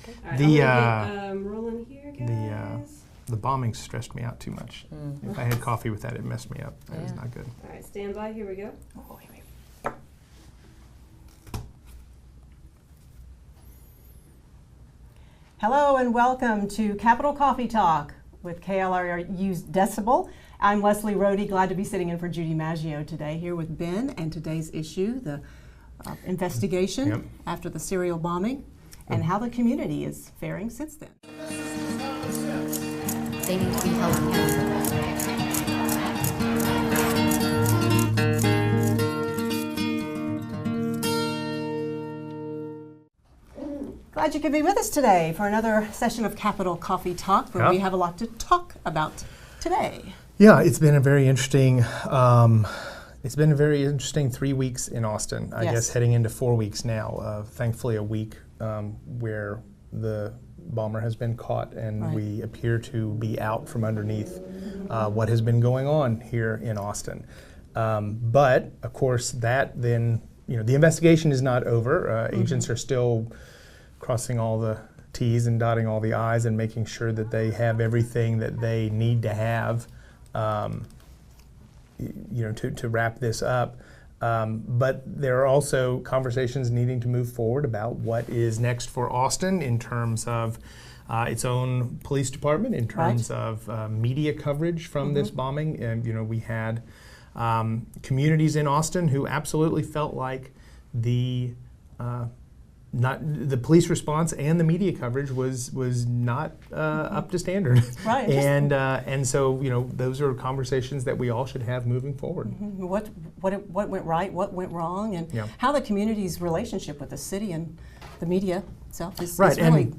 All right, The rolling here, guys. the bombing stressed me out too much. If I had coffee with that, it messed me up. That was not good. All right, stand by. Here we go. Hello and welcome to Capitol Coffee Talk with KLRU's Decibel. I'm Leslie Rhode, glad to be sitting in for Judy Maggio today, here with Ben and today's issue, the investigation after the serial bombing and how the community is faring since then. They need to be held accountable. Glad you could be with us today for another session of Capitol Coffee Talk, where we have a lot to talk about today. Yeah, it's been a very interesting. It's been a very interesting 3 weeks in Austin. I guess heading into 4 weeks now. Thankfully, a week where the bomber has been caught, and we appear to be out from underneath what has been going on here in Austin. But of course, that then the investigation is not over. Agents are still crossing all the T's and dotting all the I's and making sure that they have everything that they need to have, to wrap this up. But there are also conversations needing to move forward about what is next for Austin in terms of its own police department, in terms of media coverage from this bombing. And we had communities in Austin who absolutely felt like the police response and the media coverage was not up to standard. Right. And so those are conversations that we all should have moving forward. What went right, what went wrong, and how the community's relationship with the city and the media itself is really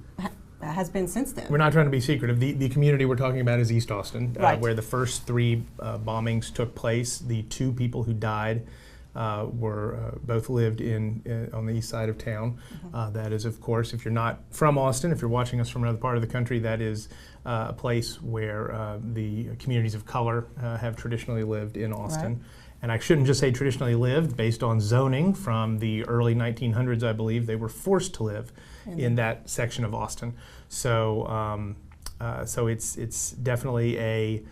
has been since then. We're not trying to be secretive. The community we're talking about is East Austin, where the first 3 bombings took place. The 2 people who died were both lived on the east side of town. That is, of course, if you're not from Austin, if you're watching us from another part of the country, that is a place where the communities of color have traditionally lived in Austin. And I shouldn't just say traditionally lived. Based on zoning from the early 1900s, I believe, they were forced to live in that section of Austin. So, so it's definitely a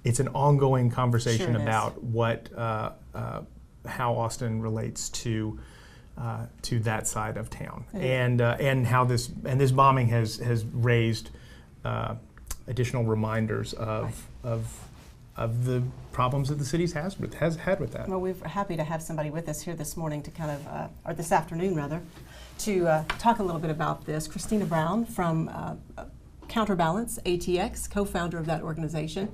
it's an ongoing conversation about what how Austin relates to that side of town, and how this bombing has raised additional reminders of the problems that the city has had with that. Well, we're happy to have somebody with us here this morning to kind of, or this afternoon rather, to talk a little bit about this. Kristina Brown from Counterbalance, ATX, co-founder of that organization.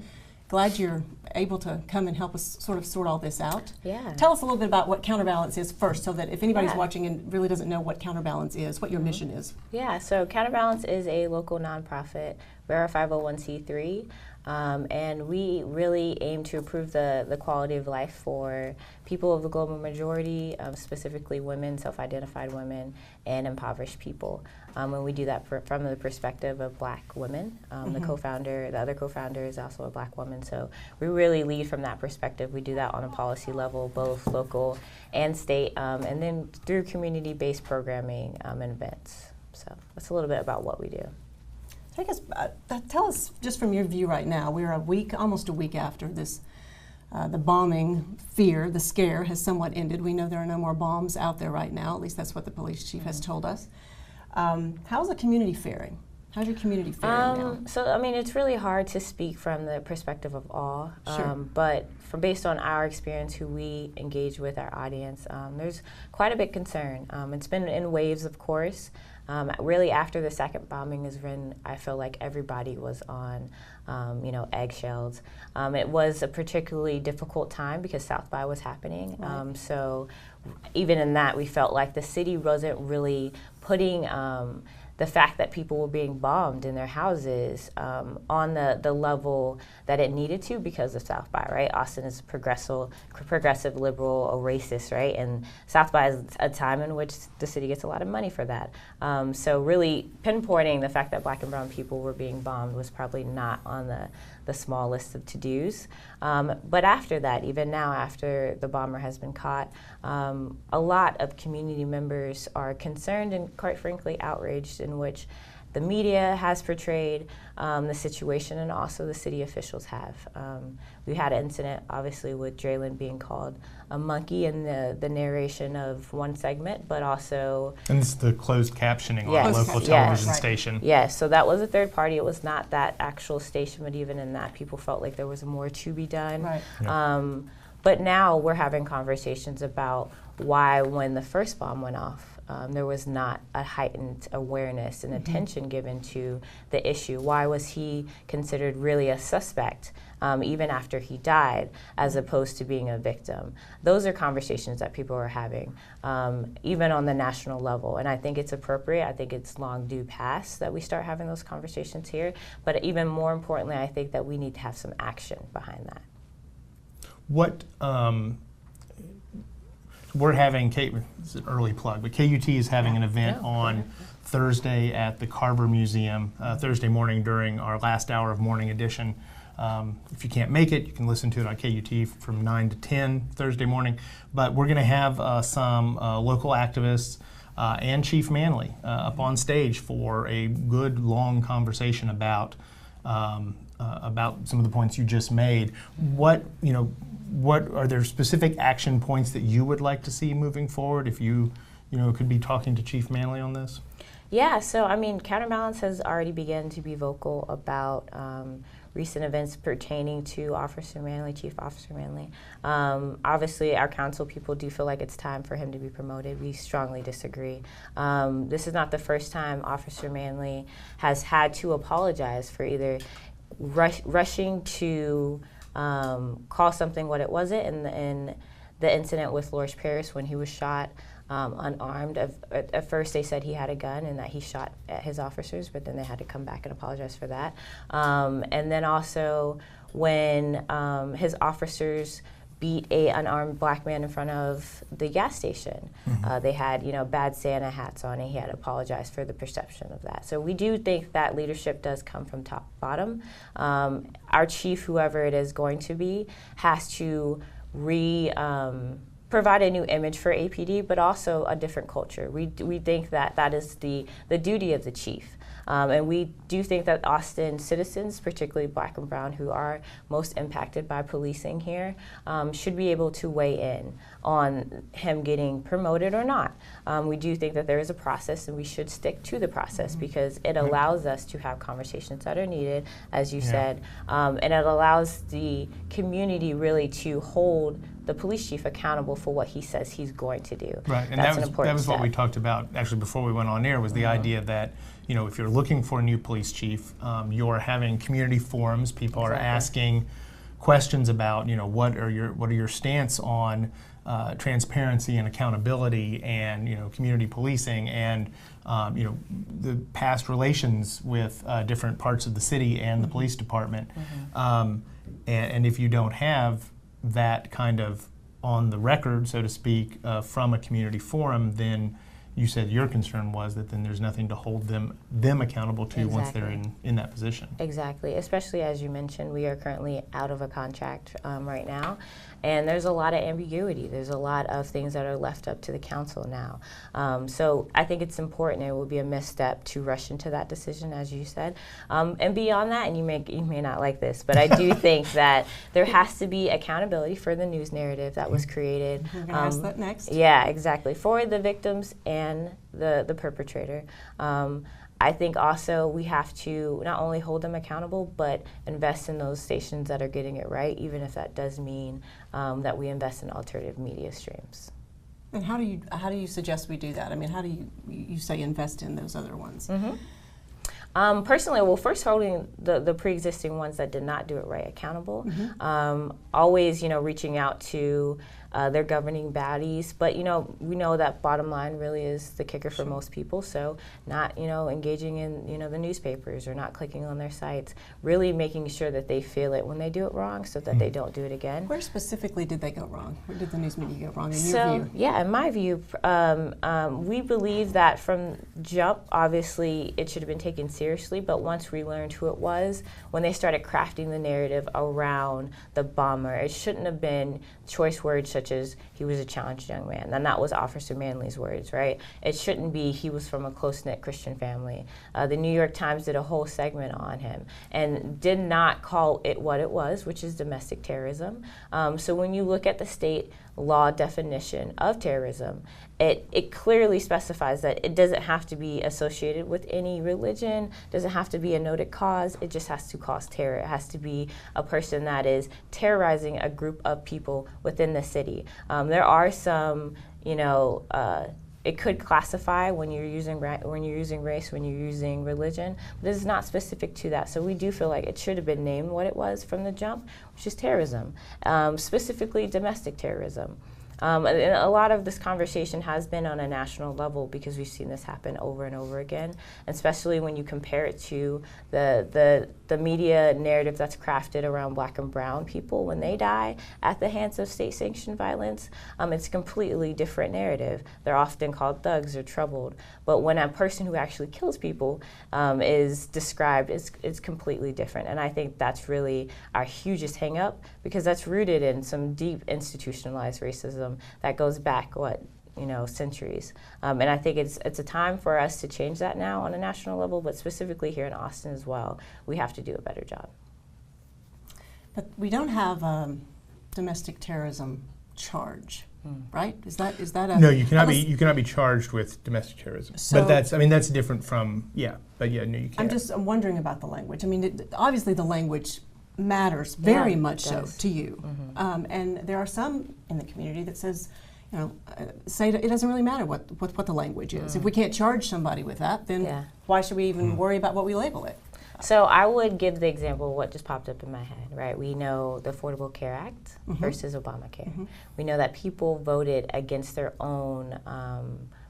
Glad you're able to come and help us sort of sort all this out. Yeah. Tell us a little bit about what Counterbalance is first, so that if anybody's watching and really doesn't know what Counterbalance is, what your mission is. Yeah, so Counterbalance is a local nonprofit. We're a 501c3. And we really aim to improve the quality of life for people of the global majority, specifically women, self-identified women, and impoverished people. And we do that from the perspective of Black women. The other co-founder is also a Black woman, so we really lead from that perspective. We do that on a policy level, both local and state, and then through community-based programming and events. So that's a little bit about what we do. Tell us, just from your view right now, we're almost a week after this, the bombing fear, the scare has somewhat ended. We know there are no more bombs out there right now, at least that's what the police chief has told us. How's the community faring? How's your community faring now? So, I mean, it's really hard to speak from the perspective of awe, but based on our experience, who we engage with, our audience, there's quite a bit of concern. It's been in waves, of course. Really, after the second bombing is when I feel like everybody was on, eggshells. It was a particularly difficult time because South by was happening. So even in that, we felt like the city wasn't really putting the fact that people were being bombed in their houses on the level that it needed to because of South by, right? Austin is progressive, liberal, a racist, right? And South by is a time in which the city gets a lot of money for that. So really pinpointing the fact that Black and brown people were being bombed was probably not on the small list of to-dos. But after that, even now after the bomber has been caught, a lot of community members are concerned and quite frankly outraged in which the media has portrayed the situation and also the city officials have. We had an incident obviously with Draylon being called a monkey in the narration of one segment, but also... And this is the closed captioning yes, on a local television station. Yes, so that was a third party. It was not that actual station, but even in that, people felt like there was more to be done. Right. Yeah. But now we're having conversations about why, when the first bomb went off, there was not a heightened awareness and attention given to the issue. Why was he considered really a suspect even after he died, as opposed to being a victim? Those are conversations that people are having, even on the national level. And I think it's appropriate. I think it's long due past that we start having those conversations here. But even more importantly, I think that we need to have some action behind that. What we're having, it's an early plug, but KUT is having an event on Thursday at the Carver Museum, Thursday morning during our last hour of Morning Edition. If you can't make it, you can listen to it on KUT from 9 to 10 Thursday morning. But we're going to have some local activists and Chief Manley up on stage for a good, long conversation about some of the points you just made. What are there specific action points that you would like to see moving forward if you could be talking to Chief Manley on this? Yeah, so I mean, Counterbalance has already begun to be vocal about recent events pertaining to Officer Manley, Chief Officer Manley. Obviously, our council people do feel like it's time for him to be promoted. We strongly disagree. This is not the first time Officer Manley has had to apologize for either rushing to call something what it wasn't in the incident with Lorge Paris when he was shot unarmed. At first they said he had a gun and that he shot at his officers, but then they had to come back and apologize for that. And then also when his officers beat a unarmed Black man in front of the gas station. They had, bad Santa hats on, and he had apologized for the perception of that. So we do think that leadership does come from top to bottom. Our chief, whoever it is going to be, has to provide a new image for APD, but also a different culture. We think that is the duty of the chief. And we do think that Austin citizens, particularly Black and brown, who are most impacted by policing here, should be able to weigh in on him getting promoted or not. We do think that there is a process, and we should stick to the process because it allows us to have conversations that are needed, as you said, and it allows the community really to hold the police chief accountable for what he says he's going to do. Right, and that's that was what we talked about actually before we went on air, was the idea that if you're looking for a new police chief, you're having community forums. People are asking questions about what are your stance on transparency and accountability and if policing and the past relations with different parts of the city and the police department. And if you don't have that kind of on the record, so to speak, from a community forum, then you said your concern was that then there's nothing to hold them accountable to once they're in that position. Exactly, especially as you mentioned, we are currently out of a contract right now, and there's a lot of ambiguity. There's a lot of things that are left up to the council now. So I think it's important. It would be a misstep to rush into that decision, as you said. And beyond that, and you may not like this, but I do think that there has to be accountability for the news narrative that was created. We're going to ask that next. Yeah, exactly, for the victims and the perpetrator. I think also we have to not only hold them accountable, but invest in those stations that are getting it right, even if that does mean that we invest in alternative media streams. And how do you suggest we do that? I mean, how do you say invest in those other ones? Personally, well, first holding the pre-existing ones that did not do it right accountable. Always, reaching out to their governing bodies. But, we know that bottom line really is the kicker for most people. So not, engaging in, the newspapers or not clicking on their sites, really making sure that they feel it when they do it wrong so that they don't do it again. Where specifically did they go wrong? Where did the news media go wrong in your view? Yeah, in my view, we believe that from jump, obviously, it should have been taken seriously, but once we learned who it was, when they started crafting the narrative around the bomber, it shouldn't have been choice words such as he was a challenged young man. And that was Officer Manley's words, right? It shouldn't be he was from a close-knit Christian family. The New York Times did a whole segment on him and did not call it what it was, which is domestic terrorism. So when you look at the state law definition of terrorism, it clearly specifies that it doesn't have to be associated with any religion, doesn't have to be a noted cause, it just has to cause terror. It has to be a person that is terrorizing a group of people within the city. There are some, it could classify when you're using race, when you're using religion, but it's not specific to that. So we do feel like it should have been named what it was from the jump, which is terrorism, specifically domestic terrorism. And a lot of this conversation has been on a national level because we've seen this happen over and over again, especially when you compare it to the media narrative that's crafted around Black and brown people when they die at the hands of state-sanctioned violence. It's a completely different narrative. They're often called thugs or troubled, but when a person who actually kills people is described, it's completely different. And I think that's really our hugest hang-up because that's rooted in some deep institutionalized racism that goes back, centuries. And I think it's a time for us to change that now on a national level, but specifically here in Austin as well, we have to do a better job. But we don't have a domestic terrorism charge, right? Is that a... No, you cannot be charged with domestic terrorism. So, but that's different from, no, you can't. I'm wondering about the language. I mean, obviously the language matters very much so to you. And there are some in the community that says, say it doesn't really matter what the language is. If we can't charge somebody with that, then why should we even worry about what we label it? So I would give the example of what just popped up in my head, right? We know the Affordable Care Act versus Obamacare. We know that people voted against their own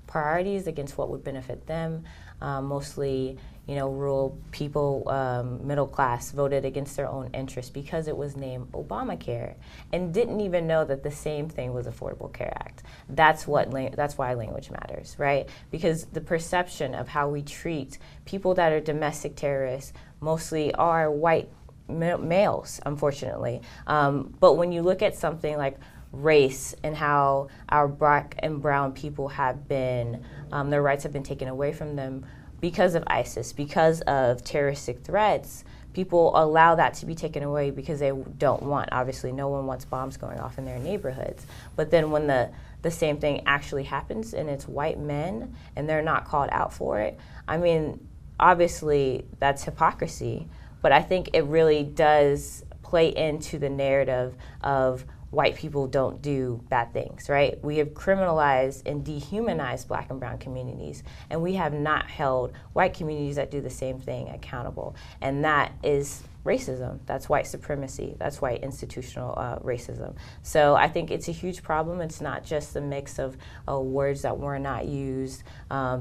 priorities, against what would benefit them. Mostly, rural people, middle class, voted against their own interests because it was named Obamacare and didn't even know that the same thing was Affordable Care Act. That's why language matters, right? Because the perception of how we treat people that are domestic terrorists mostly are white males, unfortunately. But when you look at something like race and how our Black and brown people have been, their rights have been taken away from them because of ISIS, because of terroristic threats, people allow that to be taken away because they don't want, obviously no one wants bombs going off in their neighborhoods. But then when the same thing actually happens and it's white men and they're not called out for it, I mean, obviously that's hypocrisy, but I think it really does play into the narrative of white people don't do bad things, right? We have criminalized and dehumanized Black and brown communities, and we have not held white communities that do the same thing accountable. And that is racism. That's white supremacy. That's white institutional racism. So I think it's a huge problem. It's not just a mix of words that were not used,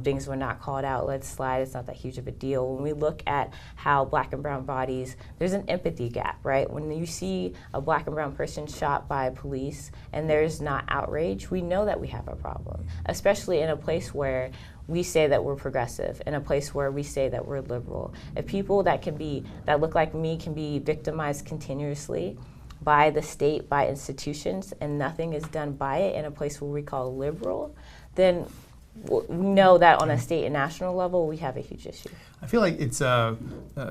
things were not called out, let's slide, it's not that huge of a deal. When we look at how Black and brown bodies, there's an empathy gap, right? When you see a Black and brown person shot by police and there's not outrage, we know that we have a problem, especially in a place where we say that we're progressive, in a place where we say that we're liberal. If people that look like me can be victimized continuously by the state, by institutions, and nothing is done by it in a place where we call liberal, then we know that on a state and national level, we have a huge issue. I feel like it's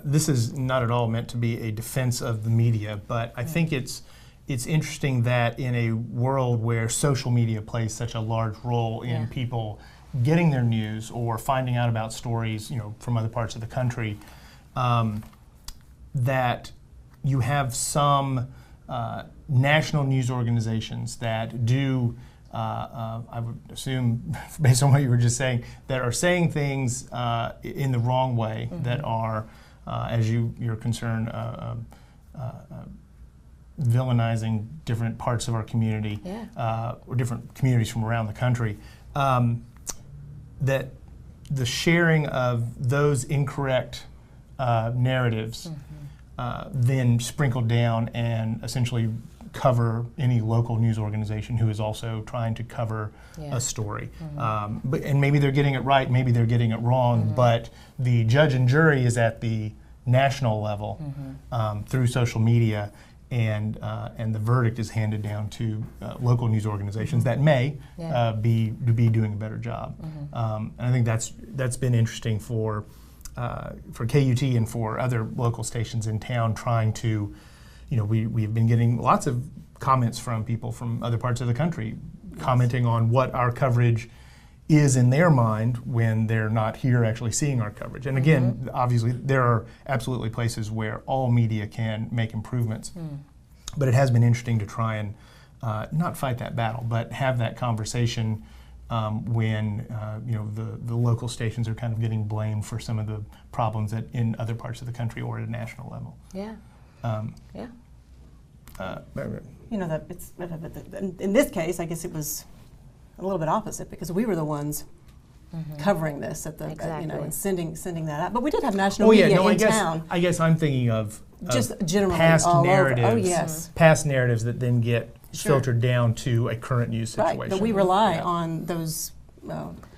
this is not at all meant to be a defense of the media, but I think it's interesting that in a world where social media plays such a large role in people getting their news or finding out about stories, from other parts of the country, that you have some national news organizations that do, I would assume, based on what you were just saying, that are saying things in the wrong way, that are, as you're concerned, villainizing different parts of our community, or different communities from around the country, that the sharing of those incorrect narratives then sprinkled down and essentially cover any local news organization who is also trying to cover a story. And maybe they're getting it right, maybe they're getting it wrong, but the judge and jury is at the national level through social media, and the verdict is handed down to local news organizations that may be doing a better job. And I think that's been interesting for KUT and for other local stations in town, trying to, we've been getting lots of comments from people from other parts of the country commenting on what our coverage is in their mind when they're not here actually seeing our coverage. And again, obviously, there are absolutely places where all media can make improvements. But it has been interesting to try and not fight that battle, but have that conversation when the local stations are kind of getting blamed for some of the problems that in other parts of the country or at a national level. That it's in this case, I guess it was a little bit opposite, because we were the ones covering this at the and sending that out. But we did have national media in town. I guess I'm thinking of just generally past all narratives. Over. Oh yes, past narratives that then get filtered down to a current news situation. Right, but we rely on those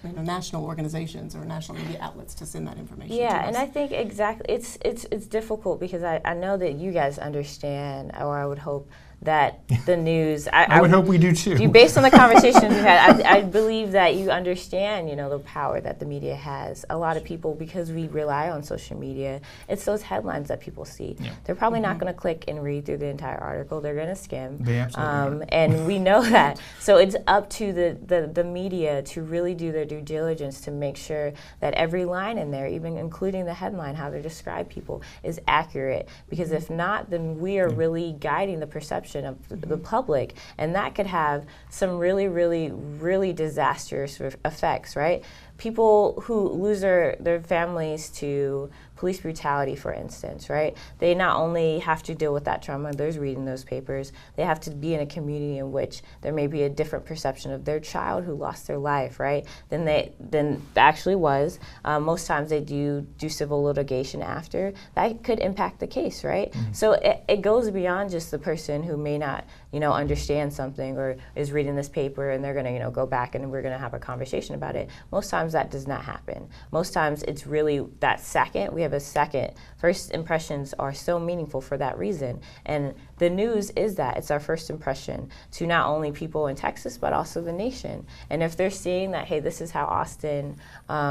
national organizations or national media outlets to send that information. Yeah, to us. and I think it's difficult because I know that you guys understand, or I would hope that the news. I would hope we do too. Based on the conversations we've had, I believe that you understand, the power that the media has. A lot of people, because we rely on social media, it's those headlines that people see. Yeah. They're probably not going to click and read through the entire article. They're going to skim. They absolutely and we know that. So it's up to the media to really do their due diligence to make sure that every line in there, even including the headline, how they describe people, is accurate. Because if not, then we are really guiding the perception of the public, and that could have some really, really, really disastrous effects, right? People who lose their families to police brutality, for instance, right? They not only have to deal with that trauma, there's reading those papers, they have to be in a community in which there may be a different perception of their child who lost their life, right? Than actually was. Most times they do civil litigation after. That could impact the case, right? So it goes beyond just the person who may not, understand something or is reading this paper and they're gonna, go back and we're gonna have a conversation about it. Most times that does not happen. Most times it's really that second, we have a second. First impressions are so meaningful for that reason. And the news is that. It's our first impression to not only people in Texas, but also the nation. And if they're seeing that, hey, this is how Austin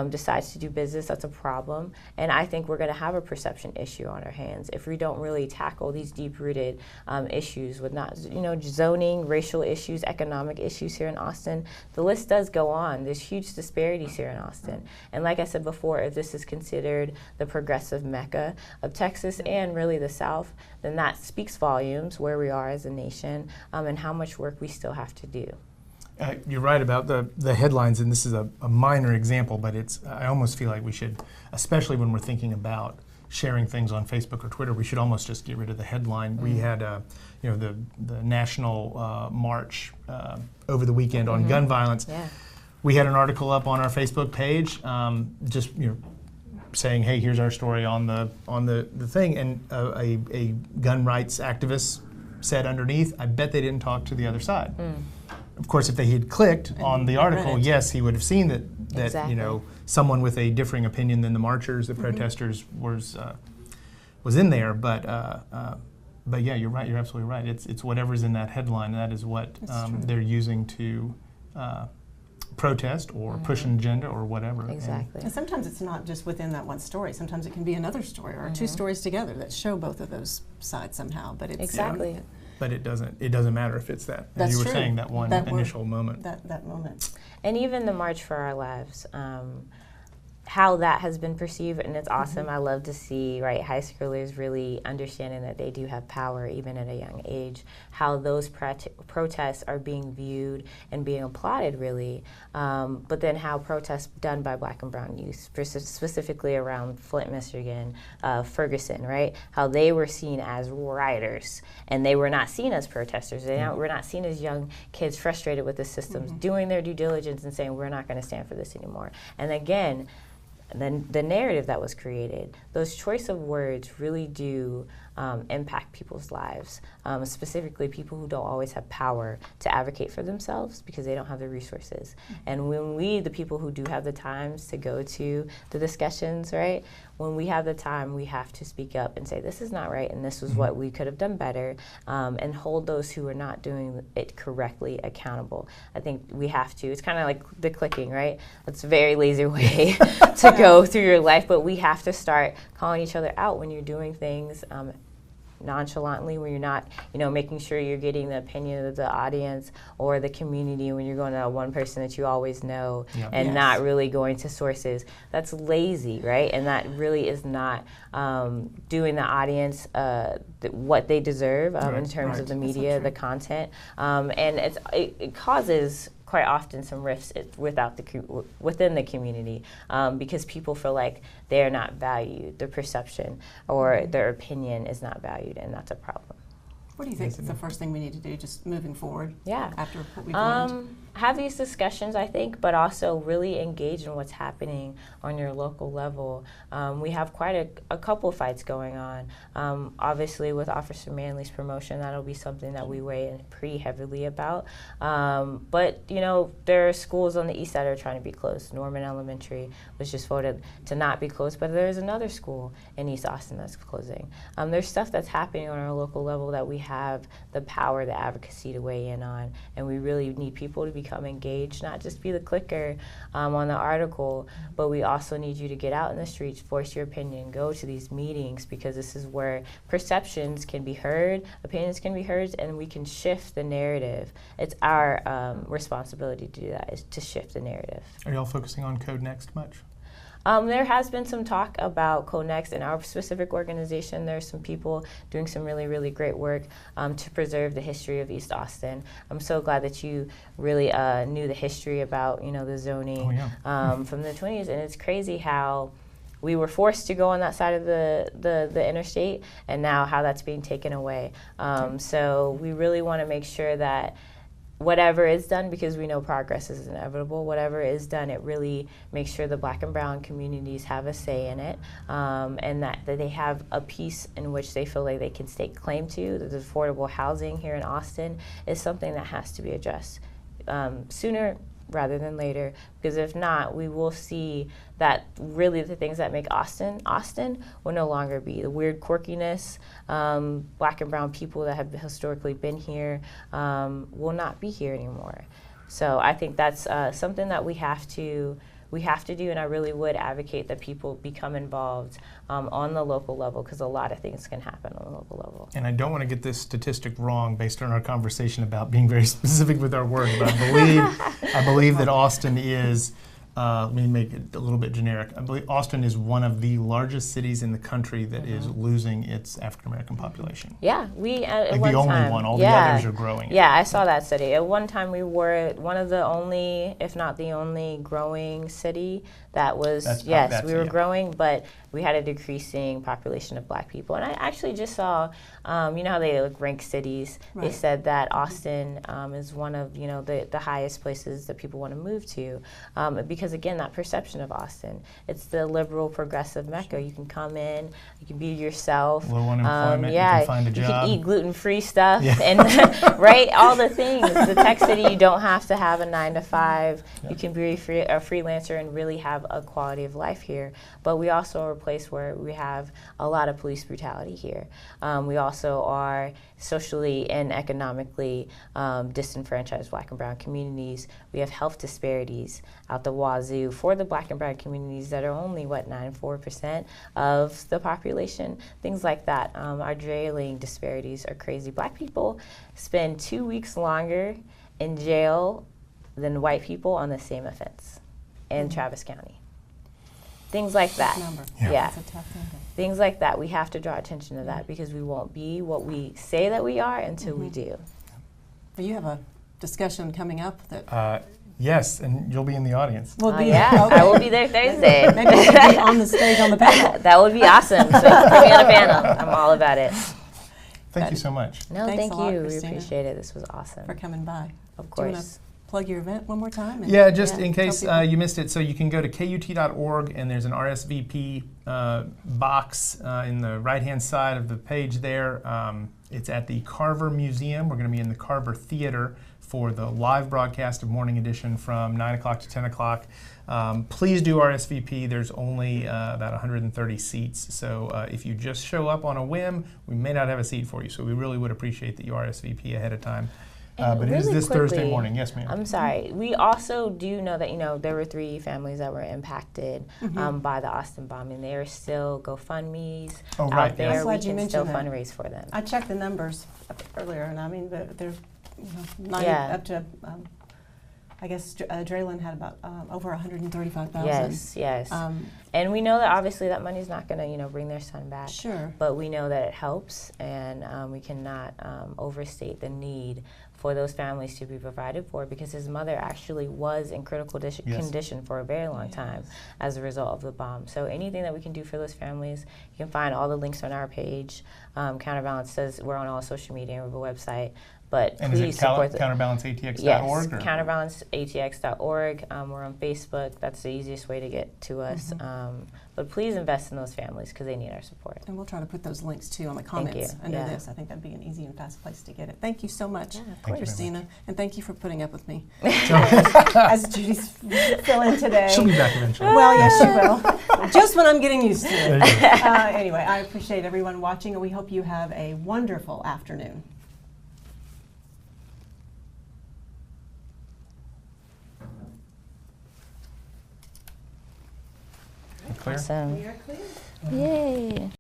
decides to do business, that's a problem. And I think we're going to have a perception issue on our hands if we don't really tackle these deep-rooted issues with not, zoning, racial issues, economic issues here in Austin. The list does go on. There's huge disparities here in Austin. And like I said before, if this is considered the progressive mecca of Texas and really the South, then that speaks volumes where we are as a nation and how much work we still have to do. You're right about the headlines, and this is a minor example, but I almost feel like we should, especially when we're thinking about sharing things on Facebook or Twitter, we should almost just get rid of the headline. We had the national march over the weekend on gun violence. Yeah. We had an article up on our Facebook page, just saying, hey, here's our story on the thing, and a gun rights activist said underneath, I bet they didn't talk to the other side. Of course, if they had clicked on the article, yes, he would have seen that exactly. Someone with a differing opinion than the marchers, the protesters, was in there. But yeah, you're right. You're absolutely right. It's whatever's in that headline. That is what they're using to protest or push an agenda or whatever. Exactly. And sometimes it's not just within that one story. Sometimes it can be another story or two stories together that show both of those sides somehow. But it's exactly. But it doesn't matter if it's that. That's you were true. saying that one initial moment. That moment. And even the March for Our Lives. how that has been perceived, and it's awesome. I love to see, right, high schoolers really understanding that they do have power even at a young age, how those protests are being viewed and being applauded, really, but then how protests done by Black and brown youth, specifically around Flint, Michigan, Ferguson, right, how they were seen as rioters, and they were not seen as protesters. They were not seen as young kids frustrated with the systems, doing their due diligence and saying, we're not going to stand for this anymore. And again, then the narrative that was created, those choice of words really do impact people's lives, specifically people who don't always have power to advocate for themselves because they don't have the resources. And when we, the people who do have the times to go to the discussions, right, when we have the time, we have to speak up and say, this is not right, and this was what we could have done better, and hold those who are not doing it correctly accountable. I think we have to. It's kind of like the clicking, right? It's a very lazy way to go through your life, but we have to start calling each other out when you're doing things nonchalantly, when you're not, making sure you're getting the opinion of the audience or the community, when you're going to one person that you always know and not really going to sources. That's lazy, right? And that really is not doing the audience what they deserve in terms of the media, the content, and it causes quite often some rifts within the community because people feel like they're not valued, their perception or their opinion is not valued, and that's a problem. What do you think is the first thing we need to do just moving forward after what we've learned? Have these discussions, I think, but also really engage in what's happening on your local level. We have quite a couple fights going on. Obviously, with Officer Manley's promotion, that'll be something that we weigh in pretty heavily about. But, there are schools on the east side that are trying to be closed. Norman Elementary was just voted to not be closed, but there's another school in East Austin that's closing. There's stuff that's happening on our local level that we have the power, the advocacy to weigh in on, and we really need people to become engaged, not just be the clicker on the article, but we also need you to get out in the streets, voice your opinion, go to these meetings, because this is where perceptions can be heard, opinions can be heard, and we can shift the narrative. It's our responsibility to do that, is to shift the narrative. Are y'all focusing on Code Next much? There has been some talk about Code Next in our specific organization. There's some people doing some really, really great work to preserve the history of East Austin. I'm so glad that you really knew the history about, the zoning from the 20s, and it's crazy how we were forced to go on that side of the interstate, and now how that's being taken away. So we really want to make sure that whatever is done, because we know progress is inevitable, whatever is done, it really makes sure the Black and brown communities have a say in it, and that they have a piece in which they feel like they can stake claim to. The affordable housing here in Austin is something that has to be addressed sooner rather than later, because if not, we will see that really the things that make Austin will no longer be. The weird quirkiness, Black and brown people that have historically been here will not be here anymore. So I think that's something that we have to do, and I really would advocate that people become involved on the local level, because a lot of things can happen on the local level. And I don't want to get this statistic wrong based on our conversation about being very specific with our words, but I believe that Austin is, let me make it a little bit generic. I believe Austin is one of the largest cities in the country that is losing its African American population. Yeah, we at like one the only time, one. All the others are growing. Yeah, I saw that study. At one time, we were one of the only, if not the only, growing city that was. We were growing, but we had a decreasing population of Black people. And I actually just saw, you know how they rank cities? Right. They said that Austin is one of the highest places that people want to move to, because again, that perception of Austin, it's the liberal progressive Mecca. You can come in, you can be yourself. Low unemployment, you can find a job. You can eat gluten-free stuff, and right, all the things. The tech city, you don't have to have a 9-to-5. You can be a freelancer and really have a quality of life here. But we also are a place where we have a lot of police brutality here. We also are socially and economically disenfranchised Black and brown communities. We have health disparities out the wazoo for the Black and brown communities that are only, 9-4% of the population. Things like that. Our jailing disparities are crazy. Black people spend 2 weeks longer in jail than white people on the same offense in Travis County. things like that. Number. Yeah. It's a tough number. Things like that. We have to draw attention to that because we won't be what we say that we are until we do. Well, you have a discussion coming up that Yes, and you'll be in the audience. will be Yeah, okay. I will be there Thursday. Maybe you could be on the stage on the panel. That would be awesome. So put me on a panel. I'm all about it. Thank you so much. No, Thanks thank a lot, you. We Kristina, appreciate it. This was awesome. for coming by. Of Do you want to course. plug your event one more time? And Yeah, just Yeah. in case Tell people. you missed it, so you can go to KUT.org and there's an RSVP box in the right-hand side of the page there. It's at the Carver Museum. We're going to be in the Carver Theater for the live broadcast of Morning Edition from 9 o'clock to 10 o'clock. Please do RSVP. There's only about 130 seats. So if you just show up on a whim, we may not have a seat for you. So we really would appreciate that you RSVP ahead of time. And But it is really this Thursday quickly, morning. Yes, ma'am. I'm sorry. We also do know that, there were 3 families that were impacted by the Austin bombing. There are still GoFundMe's Oh, right, out there. yes. I'm We glad you can still mentioned that. fundraise for them. I checked the numbers earlier, and I mean, they're 90 Yeah. up to, I guess Draylen had about over 135,000. Yes, yes. And we know that obviously that money's not going to, bring their son back. Sure. But we know that it helps, and we cannot overstate the need for those families to be provided for, because his mother actually was in critical condition for a very long time as a result of the bomb. So anything that we can do for those families, you can find all the links on our page. Counterbalance says we're on all social media and we have a website. But And please is it support counterbalanceatx.org? Yes, or? counterbalanceatx.org. We're on Facebook. That's the easiest way to get to us. But please invest in those families because they need our support. And we'll try to put those links too on the comments you. under Yeah. this. I think that'd be an easy and fast place to get it. Thank you so much, Yeah, of Thank you very Kristina, and thank you for putting up with me as Judy's fill-in today. She'll be back eventually. Well, yes, she will. Just when I'm getting used to There it. you go. Anyway, I appreciate everyone watching, and we hope you have a wonderful afternoon. Clear? Awesome. We are clear. Yay.